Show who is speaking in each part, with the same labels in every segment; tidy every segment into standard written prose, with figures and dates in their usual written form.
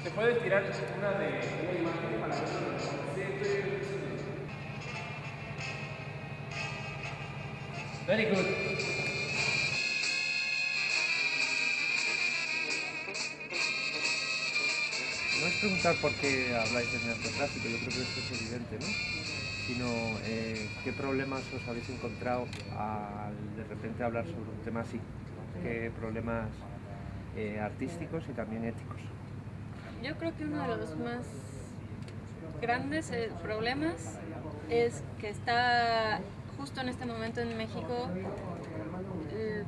Speaker 1: ¿Se puede tirar una imagen para verlo? Very good.
Speaker 2: No es preguntar por qué habláis del narcotráfico, yo creo que esto es evidente, ¿no? Sino qué problemas os habéis encontrado al de repente hablar sobre un tema así, qué problemas artísticos y también éticos.
Speaker 3: Yo creo que uno de los más grandes problemas es que está justo en este momento en México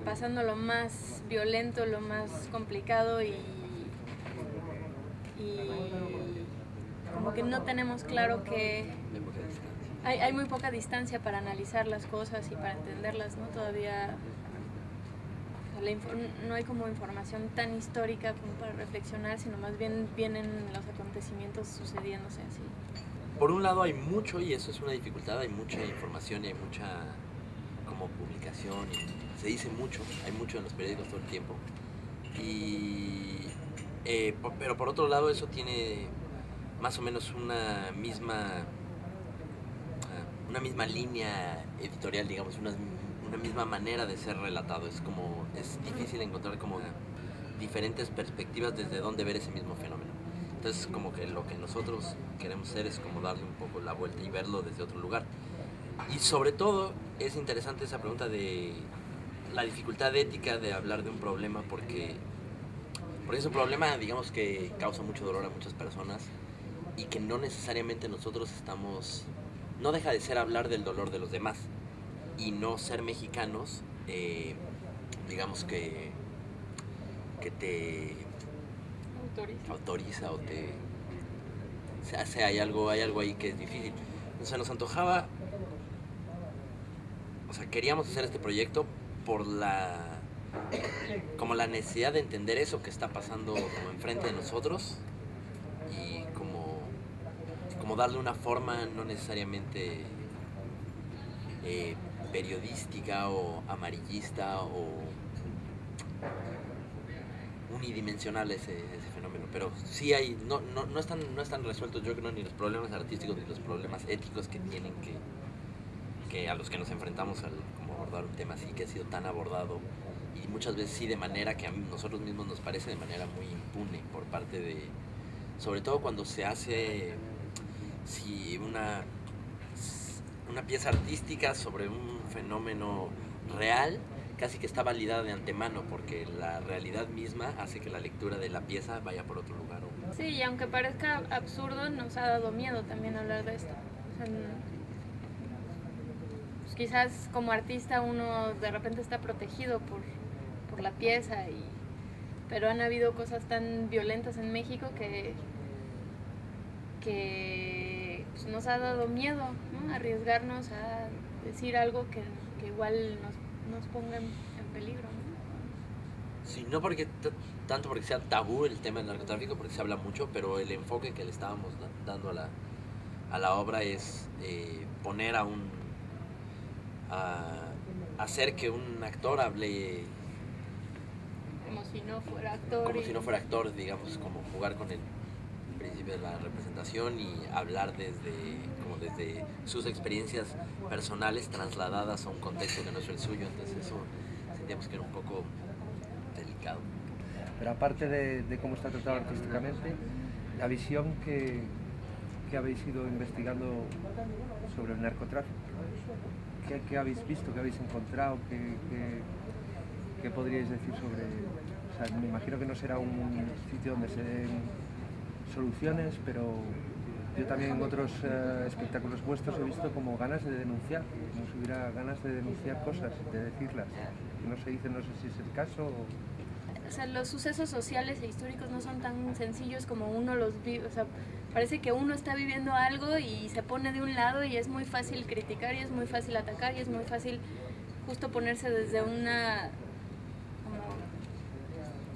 Speaker 3: pasando lo más violento, lo más complicado y como que no tenemos claro que hay muy poca distancia para analizar las cosas y para entenderlas, ¿no? Todavía no hay como información tan histórica como para reflexionar, sino más bien vienen los acontecimientos sucediéndose así.
Speaker 4: Por un lado hay mucho, y eso es una dificultad, hay mucha información y hay mucha como publicación, y se dice mucho, hay mucho en los periódicos todo el tiempo. Pero por otro lado eso tiene más o menos una misma línea editorial, digamos, una misma manera de ser relatado. Es difícil encontrar como diferentes perspectivas desde donde ver ese mismo fenómeno. Entonces como que lo que nosotros queremos hacer es como darle un poco la vuelta y verlo desde otro lugar. Y sobre todo es interesante esa pregunta de la dificultad ética de hablar de un problema, porque es un problema, digamos, que causa mucho dolor a muchas personas y que no necesariamente nosotros estamos... No deja de ser hablar del dolor de los demás, y no ser mexicanos, digamos que te autoriza o te... Se hace, hay algo ahí que es difícil. Entonces nos antojaba, o sea, queríamos hacer este proyecto por la necesidad de entender eso que está pasando como enfrente de nosotros, y como darle una forma no necesariamente periodística o amarillista o unidimensional ese fenómeno. Pero sí hay, no están resueltos, yo creo, ni los problemas artísticos ni los problemas éticos que tienen que a los que nos enfrentamos al como abordar un tema así que ha sido tan abordado, y muchas veces sí de manera que a nosotros mismos nos parece de manera muy impune por parte de, sobre todo cuando se hace una pieza artística sobre un fenómeno real, casi que está validada de antemano, porque la realidad misma hace que la lectura de la pieza vaya por otro lugar.
Speaker 3: Sí, y aunque parezca absurdo, nos ha dado miedo también hablar de esto. O sea, pues quizás como artista uno de repente está protegido por la pieza, pero han habido cosas tan violentas en México que pues nos ha dado miedo, ¿no? Arriesgarnos a decir algo que igual nos ponga en peligro, ¿no?
Speaker 4: Sí, no porque tanto porque sea tabú el tema del narcotráfico, porque se habla mucho, pero el enfoque que le estábamos dando a la obra es poner a hacer que un actor hable
Speaker 3: como si no fuera actor.
Speaker 4: Como si no fuera actor, digamos, como jugar con el principio de la representación y hablar desde sus experiencias personales trasladadas a un contexto que no es el suyo. Entonces eso sentíamos que era un poco delicado.
Speaker 2: Pero aparte de cómo está tratado artísticamente, la visión que habéis ido investigando sobre el narcotráfico, ¿qué habéis visto, qué habéis encontrado, qué podríais decir sobre...? O sea, me imagino que no será un sitio donde se den soluciones, pero yo también en otros espectáculos vuestros he visto como ganas de denunciar, como si hubiera ganas de denunciar cosas, de decirlas. No se dice, no sé si es el caso
Speaker 3: O sea, los sucesos sociales e históricos no son tan sencillos como uno los vive. O sea, parece que uno está viviendo algo y se pone de un lado y es muy fácil criticar y es muy fácil atacar y es muy fácil justo ponerse desde una...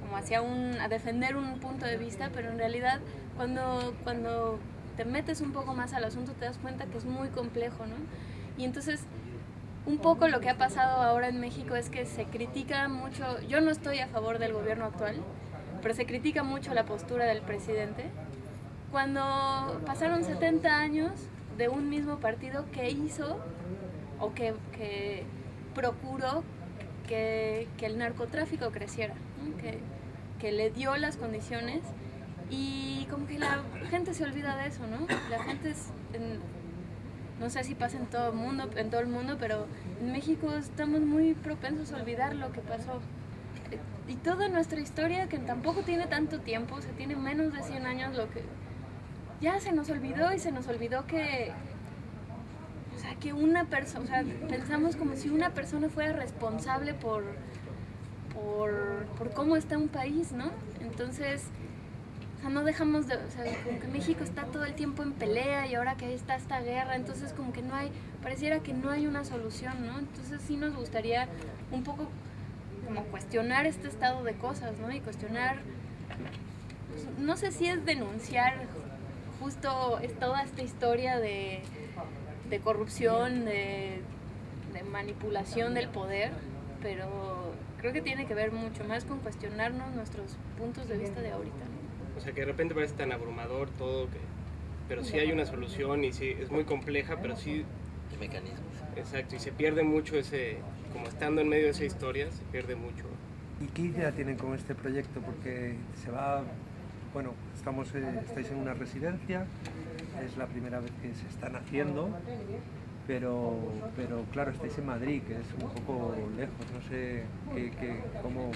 Speaker 3: como hacia a defender un punto de vista, pero en realidad cuando te metes un poco más al asunto te das cuenta que es muy complejo, ¿no? Y entonces un poco lo que ha pasado ahora en México es que se critica mucho. Yo no estoy a favor del gobierno actual, pero se critica mucho la postura del presidente. Cuando pasaron 70 años de un mismo partido que hizo o que procuró que el narcotráfico creciera, ¿no? que le dio las condiciones, y como que la gente se olvida de eso, ¿no? La gente no sé si pasa en todo el mundo, pero en México estamos muy propensos a olvidar lo que pasó. Y toda nuestra historia, que tampoco tiene tanto tiempo, o sea, tiene menos de 100 años, lo que ya se nos olvidó, y se nos olvidó que, o sea, que una persona, o sea, pensamos como si una persona fuera responsable por cómo está un país, ¿no? Entonces, o sea, no dejamos de, o sea, como que México está todo el tiempo en pelea, y ahora que está esta guerra, entonces como que pareciera que no hay una solución, ¿no? Entonces sí nos gustaría un poco como cuestionar este estado de cosas, ¿no? Y cuestionar, pues, no sé si es denunciar justo toda esta historia de corrupción, de manipulación del poder, pero creo que tiene que ver mucho más con cuestionarnos nuestros puntos de vista de ahorita, ¿no?
Speaker 1: O sea, que de repente parece tan abrumador todo, pero sí hay una solución, y sí es muy compleja, pero sí...
Speaker 4: ¿Qué mecanismos?
Speaker 1: Exacto, y se pierde mucho como estando en medio de esa historia, se pierde mucho.
Speaker 2: ¿Y qué idea tienen con este proyecto? Porque bueno, estáis en una residencia, es la primera vez que se están haciendo, pero claro, estáis en Madrid, que es un poco lejos, no sé cómo...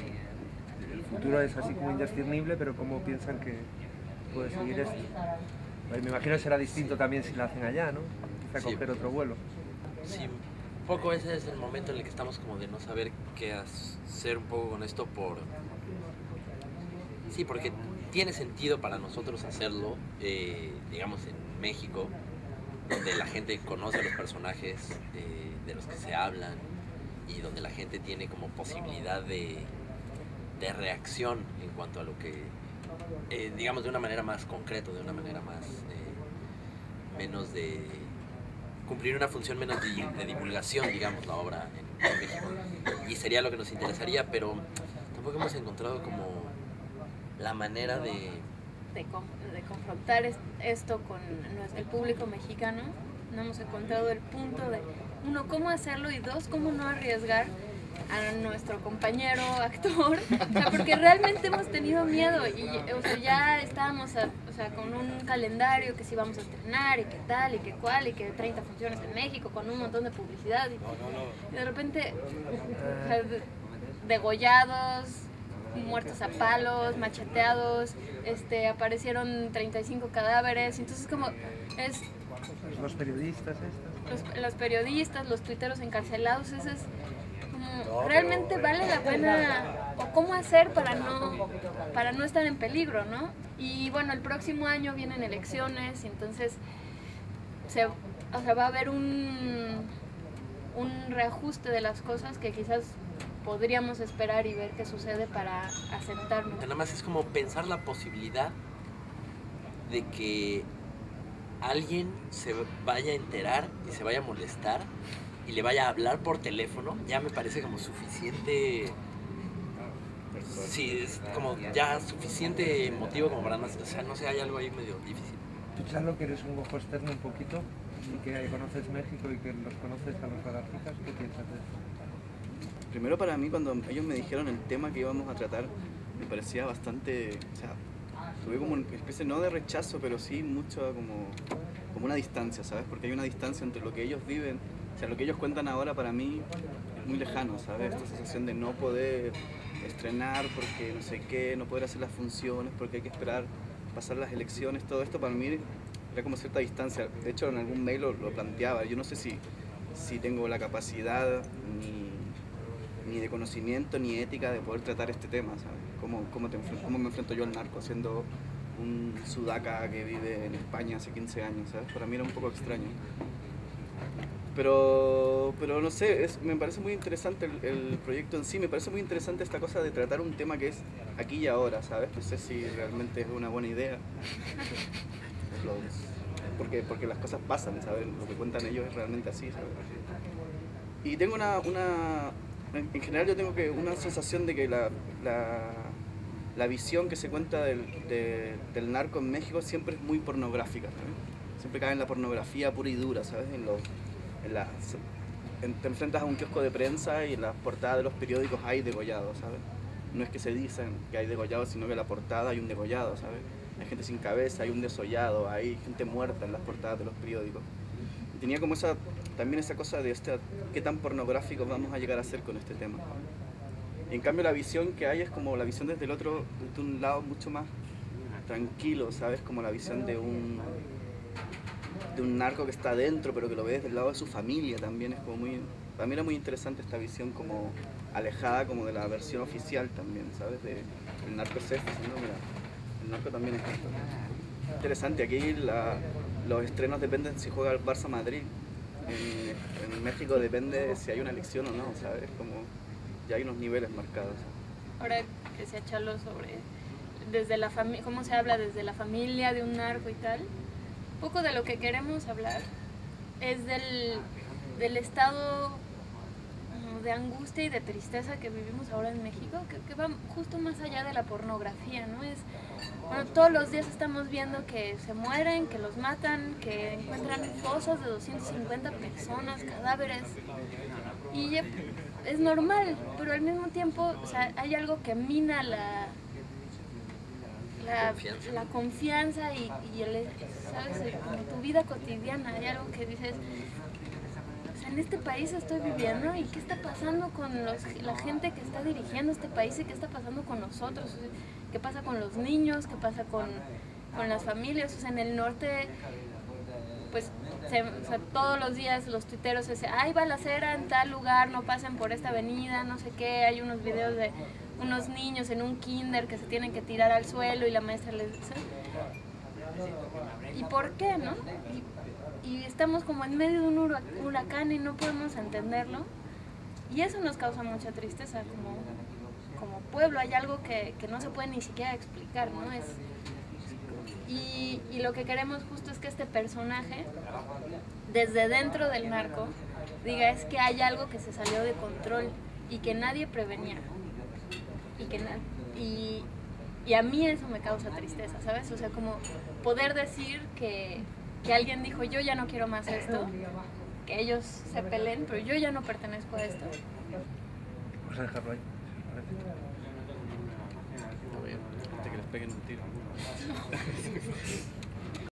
Speaker 2: El futuro es así como indiscernible, pero ¿cómo piensan que puede seguir esto? Pues me imagino que será distinto también si lo hacen allá, ¿no? Quizá coger otro vuelo.
Speaker 4: Sí, un poco ese es el momento en el que estamos como de no saber qué hacer un poco con esto Sí, porque tiene sentido para nosotros hacerlo, digamos, en México, donde la gente conoce a los personajes de los que se hablan, y donde la gente tiene como posibilidad de reacción en cuanto a lo que, digamos, de una manera más concreta, de una manera más, menos de cumplir una función menos de divulgación, digamos, la obra en México. Y sería lo que nos interesaría, pero tampoco hemos encontrado como la manera de
Speaker 3: confrontar esto con el público mexicano. No hemos encontrado el punto de, uno, cómo hacerlo, y dos, cómo no arriesgar a nuestro compañero actor, o sea, porque realmente hemos tenido miedo, y o sea, ya estábamos con un calendario que sí vamos a estrenar, y qué tal, y qué cual, y que 30 funciones en México con un montón de publicidad, y de repente, o sea, degollados, muertos a palos, macheteados, aparecieron 35 cadáveres, entonces como es...
Speaker 2: Los periodistas
Speaker 3: los periodistas, los tuiteros encarcelados, eso es como, realmente vale la pena, o cómo hacer para no estar en peligro, ¿no? Y bueno, el próximo año vienen elecciones, y entonces va a haber un reajuste de las cosas que quizás podríamos esperar y ver qué sucede para asentarnos.
Speaker 4: Nada más es como pensar la posibilidad de que alguien se vaya a enterar y se vaya a molestar y le vaya a hablar por teléfono, ya me parece como suficiente. Sí, es como ya suficiente motivo como para no, o sea, no sé, hay algo ahí medio difícil.
Speaker 2: Tú, Chalo, que eres un ojo externo un poquito, y que conoces México y que los conoces a los lagartijas, ¿qué piensas de eso?
Speaker 5: Primero, para mí, cuando ellos me dijeron el tema que íbamos a tratar, me parecía bastante, o sea, tuve como una especie no de rechazo, pero sí mucho como una distancia, ¿sabes? Porque hay una distancia entre lo que ellos viven, o sea, lo que ellos cuentan ahora para mí es muy lejano, ¿sabes? Esta sensación de no poder estrenar porque no sé qué, no poder hacer las funciones porque hay que esperar pasar las elecciones, todo esto para mí era como cierta distancia. De hecho, en algún mail lo planteaba, yo no sé si tengo la capacidad ni de conocimiento ni ética de poder tratar este tema, ¿sabes? ¿Cómo me enfrento yo al narco siendo un sudaca que vive en España hace 15 años, ¿sabes? Para mí era un poco extraño. Pero no sé, me parece muy interesante el proyecto en sí, me parece muy interesante esta cosa de tratar un tema que es aquí y ahora, ¿sabes? No sé si realmente es una buena idea. Porque las cosas pasan, ¿sabes? Lo que cuentan ellos es realmente así, ¿sabes? Y tengo en general yo tengo una sensación de que la visión que se cuenta del narco en México siempre es muy pornográfica, ¿sabes? Siempre cae en la pornografía pura y dura, ¿sabes? Te enfrentas a un kiosco de prensa y en las portadas de los periódicos hay degollados, ¿sabes? No es que se dicen que hay degollados, sino que en la portada hay un degollado, ¿sabes? Hay gente sin cabeza, hay un desollado, hay gente muerta en las portadas de los periódicos. Y tenía como también esa cosa de qué tan pornográficos vamos a llegar a ser con este tema. Y en cambio la visión que hay es como la visión desde un lado mucho más tranquilo, ¿sabes? Como la visión de un narco que está adentro, pero que lo ve desde el lado de su familia también. Es como para mí era muy interesante esta visión como alejada como de la versión oficial también, ¿sabes? El narco es esto, ¿no? Mira, el narco también es esto. Interesante, aquí los estrenos dependen si juega el Barça Madrid. En México depende si hay una elección o no, ¿sabes? Como ya hay unos niveles marcados.
Speaker 3: Ahora que se ha echado sobre desde la familia, cómo se habla desde la familia de un narco y tal, poco de lo que queremos hablar es del estado de angustia y de tristeza que vivimos ahora en México, que va justo más allá de la pornografía, ¿no? Bueno, todos los días estamos viendo que se mueren, que los matan, que encuentran fosas de 250 personas, cadáveres, y es normal, pero al mismo tiempo, o sea, hay algo que mina la confianza y ¿sabes? Como tu vida cotidiana. Hay algo que dices, o sea, en este país estoy viviendo y qué está pasando con la gente que está dirigiendo este país y qué está pasando con nosotros, o sea, qué pasa con los niños, qué pasa con las familias. O sea, en el norte, pues o sea, todos los días los tuiteros dicen, hay balacera en tal lugar, no pasen por esta avenida, no sé qué. Hay unos videos de unos niños en un kinder que se tienen que tirar al suelo y la maestra les dice, ¿y por qué, no? Y estamos como en medio de un huracán y no podemos entenderlo, y eso nos causa mucha tristeza como pueblo. Hay algo que no se puede ni siquiera explicar, ¿no? Y lo que queremos justo es que este personaje, desde dentro del narco, diga, es que hay algo que se salió de control y que nadie prevenía. Y a mí eso me causa tristeza, ¿sabes? O sea, como poder decir que alguien dijo, yo ya no quiero más esto, que ellos se peleen, pero yo ya no pertenezco a esto.
Speaker 2: Vamos a dejarlo ahí.
Speaker 5: Está bien, antes que les peguen un tiro.